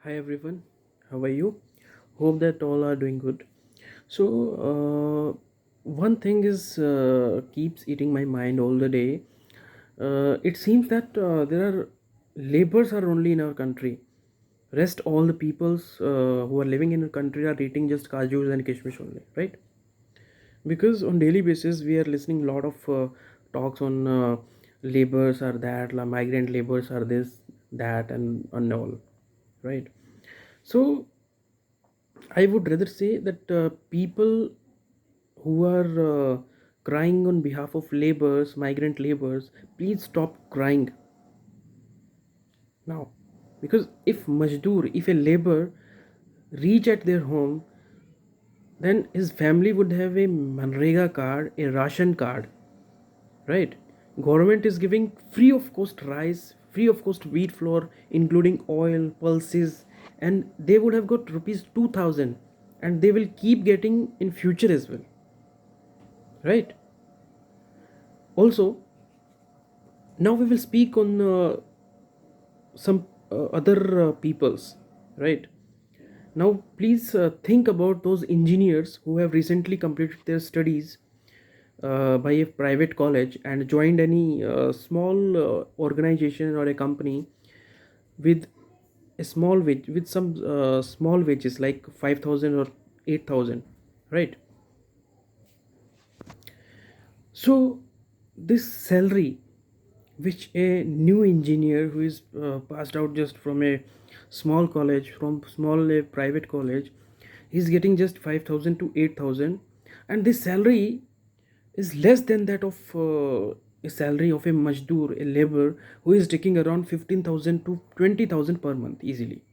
Hi everyone, how are you? Hope that all are doing good. So, one thing is keeps eating my mind all the day. It seems that there are laborers are only in our country. Rest all the peoples who are living in the country are eating just kajus and kishmish only, right? Because on daily basis we are listening a lot of talks on laborers are that, migrant laborers are this, that, and all, right? So I would rather say that people who are crying on behalf of laborers, migrant laborers, please stop crying now. Because if Majdoor, if a labor reach at their home, then his family would have a Manrega card, a ration card, right? Government is giving free of cost rice, free of cost wheat flour, including oil, pulses, and they would have got rupees 2000, and they will keep getting in future as well, right? Also, now we will speak on some other peoples, right? Now please think about those engineers who have recently completed their studies by a private college and joined any small organization or a company with a small wage, with some small wages like 5000 or 8000, right? So this salary which a new engineer who is passed out just from a small college, from small a private college, is getting just 5000 to 8000, and this salary is less than that of a salary of a majdoor, a labor, who is taking around 15,000 to 20,000 per month easily,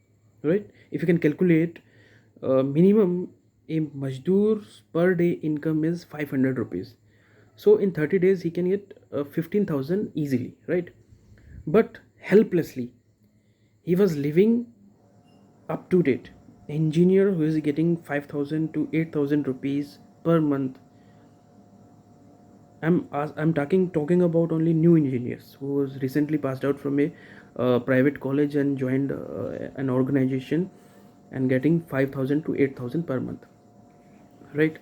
right? If you can calculate, minimum a majdoor's per day income is 500 rupees. So in 30 days he can get 15,000 easily, right? But helplessly he was living up to date. Engineer who is getting 5,000 to 8,000 rupees per month. I'm talking about only new engineers who was recently passed out from a private college and joined an organization and getting 5,000 to 8,000 per month, right?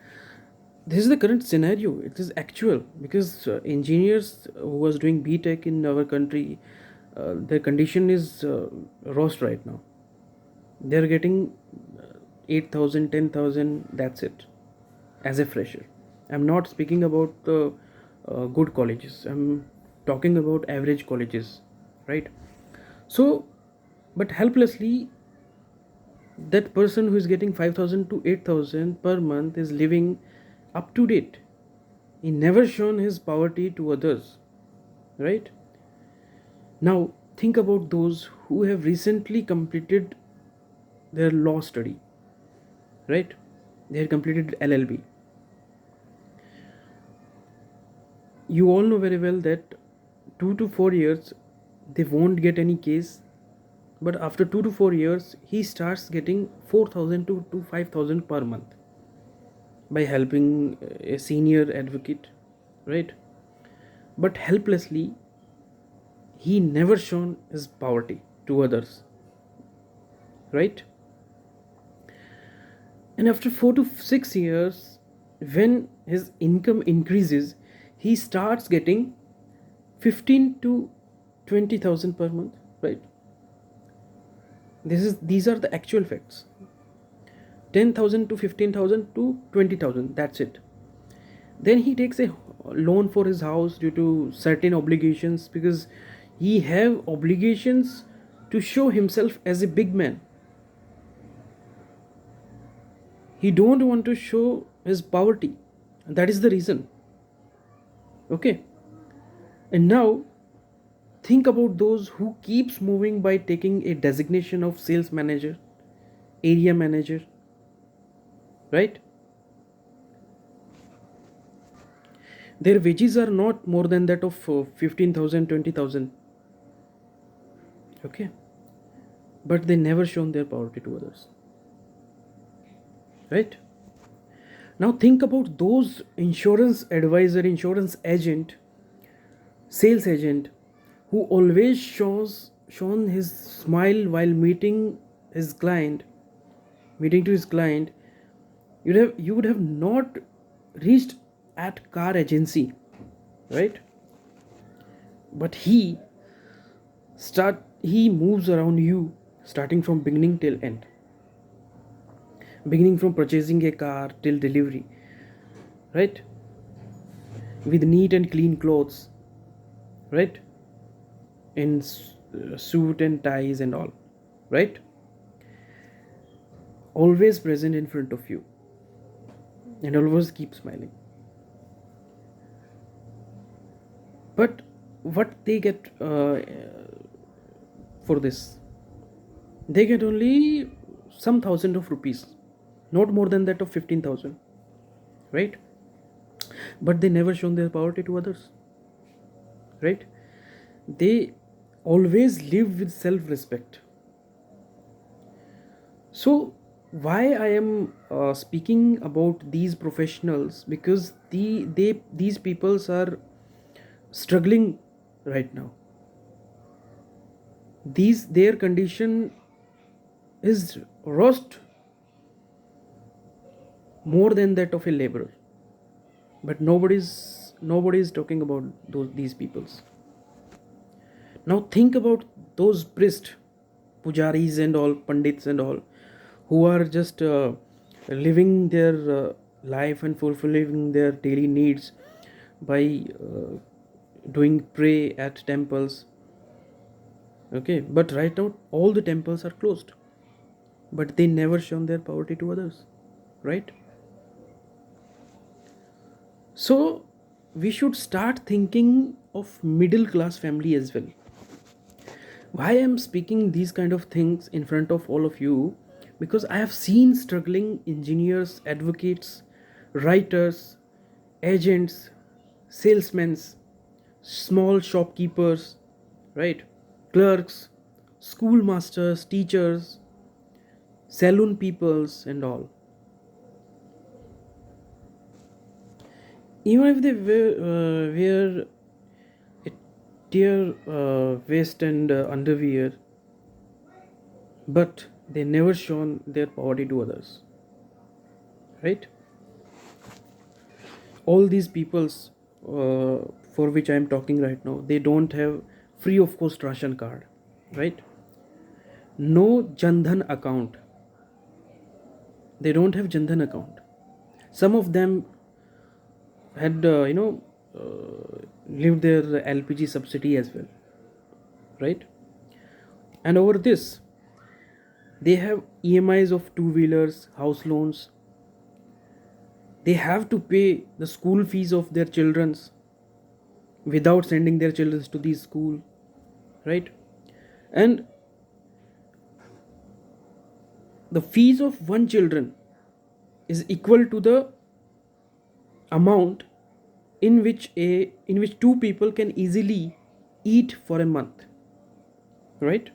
This is the current scenario. It is actual because engineers who was doing BTech in our country, their condition is roast right now. They're getting 8,000, that's it, as a fresher. I'm not speaking about the good colleges. I'm talking about average colleges, right? So, but helplessly, that person who is getting 5,000 to 8,000 per month is living up to date. He never shown his poverty to others, right? Now, think about those who have recently completed their law study, right? They have completed LLB. You all know very well that 2 to 4 years they won't get any case, but after 2 to 4 years he starts getting 4,000 to 5,000 per month by helping a senior advocate, right? But helplessly he never shown his poverty to others, right? And after 4 to 6 years, when his income increases, he starts getting 15 to 20,000 per month, right? These are the actual facts. 10,000 to 15,000 to 20,000, that's it. Then he takes a loan for his house due to certain obligations, because he have obligations to show himself as a big man. He don't want to show his poverty. That is the reason. Okay. And now think about those who keeps moving by taking a designation of sales manager, area manager, right? Their wages are not more than that of 15,000, 20,000. Okay. But they never shown their poverty to others, right? Now think about those insurance advisor, insurance agent, sales agent, who always shown his smile while meeting his client, meeting to his client, you would have not reached at car agency, right? But he moves around you, starting from beginning till end, beginning from purchasing a car till delivery, right? With neat and clean clothes, right? In suit and ties and all, right? Always present in front of you and always keep smiling. But what they get for this? They get only some thousand of rupees, not more than that of 15,000, right? But they never shown their poverty to others, right? They always live with self-respect. So why I am speaking about these professionals, because these peoples are struggling right now. These their condition is worst more than that of a laborer, but nobody is talking about these peoples. Now think about those priests, pujaris and all, pandits and all, who are just living their life and fulfilling their daily needs by doing pray at temples. Okay, but right now all the temples are closed, but they never shown their poverty to others, right? So we should start thinking of middle class family as well. Why I'm speaking these kind of things in front of all of you? Because I have seen struggling engineers, advocates, writers, agents, salesmen, small shopkeepers, right? Clerks, schoolmasters, teachers, saloon peoples, and all. Even if they wear a tear vest and underwear, but they never shown their poverty to others, right? All these peoples for which I am talking right now, they don't have free of cost ration card, right? No Jandhan account. They don't have Jandhan account. Some of them had lived their LPG subsidy as well, right? And over this, they have EMIs of two wheelers, house loans. They have to pay the school fees of their children's without sending their children to the school, right? And the fees of one children is equal to the amount in which two people can easily eat for a month, right?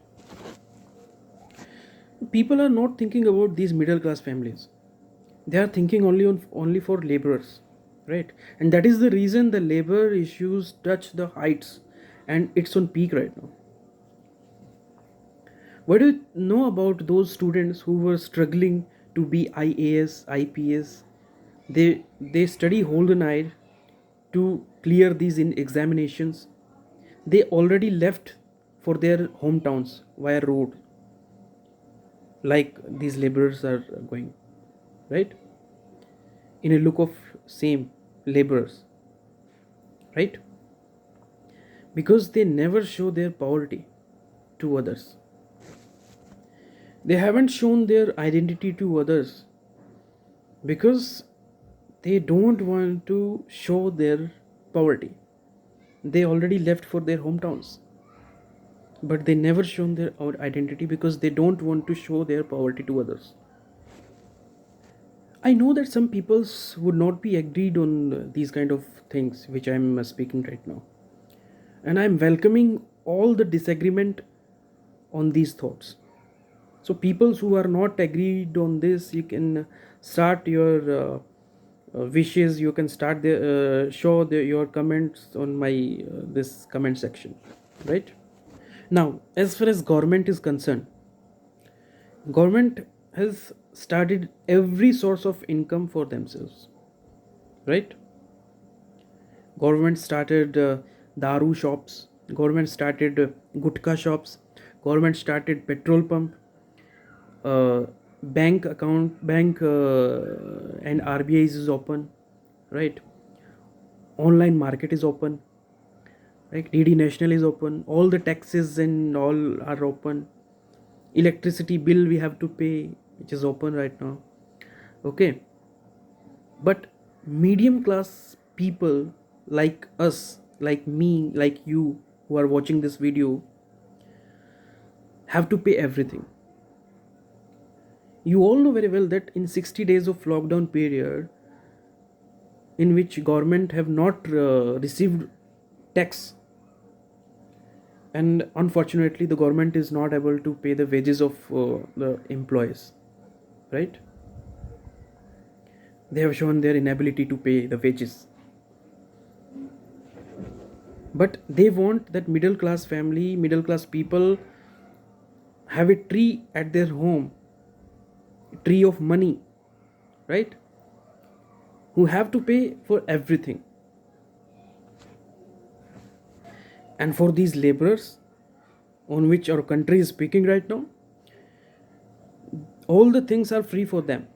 People are not thinking about these middle class families. They are thinking only for laborers, right? And that is the reason the labor issues touch the heights, and it's on peak right now. What do you know about those students who were struggling to be IAS, IPS? They study whole the night to clear these examinations. They already left for their hometowns via road, like these laborers are going, right? In a look of same laborers, right? Because they never show their poverty to others. They haven't shown their identity to others because they don't want to show their poverty. They already left for their hometowns, but they never shown their identity because they don't want to show their poverty to others. I know that some peoples would not be agreed on these kind of things which I'm speaking right now, and I'm welcoming all the disagreement on these thoughts. So people who are not agreed on this, you can start your wishes. You can start the show your comments on my this comment section, right? Now, as far as government is concerned, Government has started every source of income for themselves, right? Government started daru shops, government started gutka shops, government started petrol pump, uh, bank and RBI's is open, right? Online market is open, right? DD National is open, all the taxes and all are open. Electricity bill we have to pay, which is open right now. Okay, but medium class people like us, like me, like you, who are watching this video, have to pay everything. You all know very well that in 60 days of lockdown period, in which government have not received tax, and unfortunately the government is not able to pay the wages of the employees, right? They have shown their inability to pay the wages, but they want that middle class people have a tree at their home, tree of money, right? Who have to pay for everything. And for these laborers on which our country is speaking right now, all the things are free for them.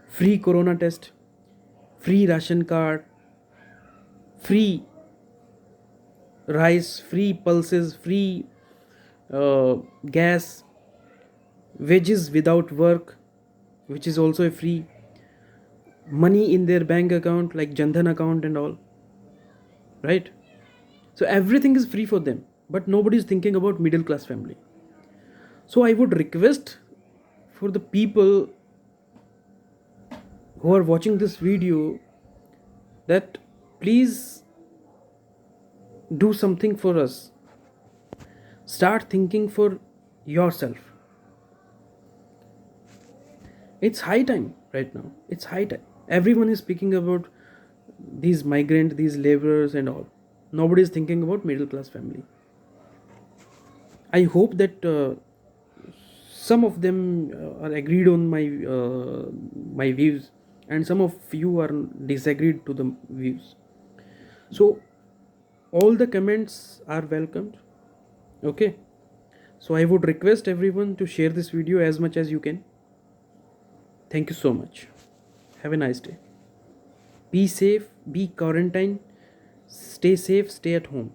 Free corona test, free ration card, free rice, free pulses, free gas, wages without work, which is also a free, money in their bank account like Jandhan account and all, right? So everything is free for them, but nobody is thinking about middle class family. So I would request for the people who are watching this video that please do something for us. Start thinking for yourself. It's high time right now. It's high time. Everyone is speaking about these migrant, these laborers and all. Nobody is thinking about middle class family. I hope that some of them are agreed on my views, and some of you are disagreed to the views. So all the comments are welcomed. Okay. So I would request everyone to share this video as much as you can. Thank you so much. Have a nice day. Be safe, be quarantined, stay safe, stay at home.